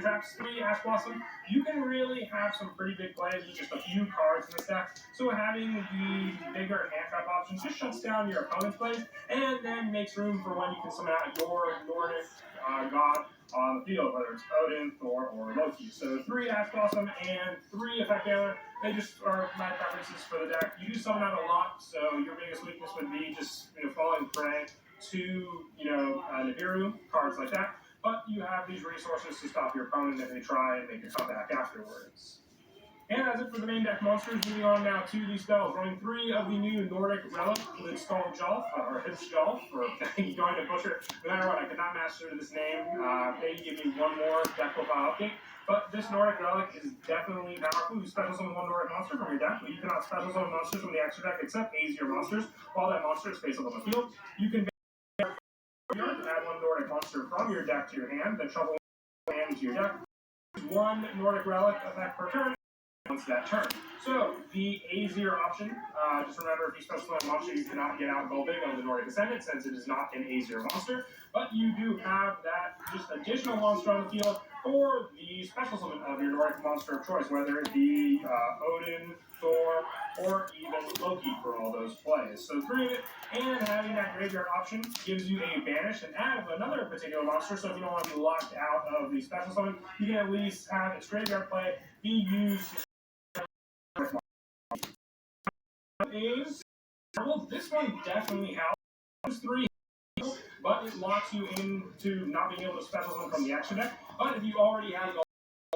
traps, 3 Ash Blossom. You can really have some pretty big plays with just a few cards in the stack. So having the bigger hand trap options just shuts down your opponent's plays and then makes room for when you can summon out your Nordic god on the field, whether it's Odin, Thor, or Loki. So 3 Ash Blossom and 3 Effect Damage. They just are my preferences for the deck. You do summon out a lot, so your biggest weakness would be just falling prey to Nibiru, cards like that. But you have these resources to stop your opponent if they try and make a comeback afterwards. And that's it for the main deck monsters. Moving on now to the spells. Running 3 of the new Nordic Relic, Lightsworn Deck, or Hipsjolf, or you going to butcher. No matter what, I could not master this name. They give me one more deck profile update. But this Nordic Relic is definitely powerful. You special summon one Nordic monster from your deck, but you cannot special summon monsters from the extra deck except easier monsters. While that monster is face up on the field, you can add one Nordic monster from your deck to your hand, then shuffle one hand to your deck. One Nordic Relic effect per turn. Once that turn. So, the easier option, just remember if you special summon a monster, you cannot get out Golbig of the Nordic Ascendant since it is not an easier monster, but you do have that just additional monster on the field for the special summon of your Nordic monster of choice, whether it be Odin, Thor, or even Loki for all those plays. So 3 of it, and having that graveyard option gives you a banish and add of another particular monster, so if you don't want to be locked out of the special summon, you can at least have its graveyard play be used to this one definitely helps. 3, but it locks you into not being able to special summon from the extra deck. But if you already have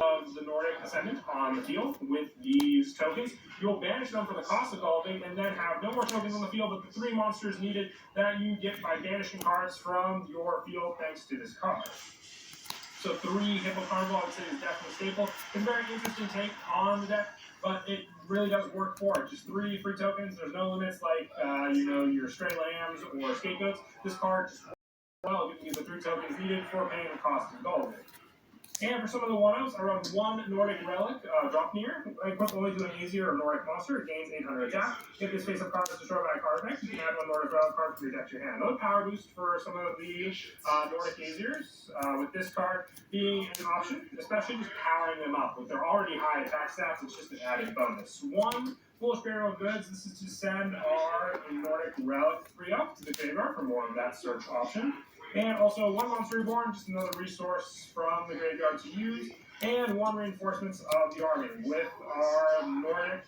of the Nordic Ascendant on the field with these tokens, you'll banish them for the cost of Golbig and then have no more tokens on the field but the 3 monsters needed that you get by banishing cards from your field thanks to this card. So 3 Hippo Carnival, I would say, is definitely a staple. It's a very interesting take on the deck, but it really does work for it. Just 3 free tokens. There's no limits like, your Stray Lambs or Scapegoats. This card just works well. You can get the 3 tokens needed for paying the cost of Golbig. And for some of the one-ups, I run 1 Nordic Relic, Dropnir. Equipped only to an easier or Nordic monster. It gains 800 attack. If this face-up card is destroyed by a card effect, you can add 1 Nordic Relic card from your deck to your hand. Another power boost for some of the Nordic easiers, with this card being an option, especially just powering them up. With their already high attack stats, it's just an added bonus. 1 Foolish Burial of Goods. This is to send our Nordic Relic 3 up to the graveyard for more of that search option. And also 1 Monster Reborn, just another resource from the graveyard to use, and 1 Reinforcements of the Army with our Nordic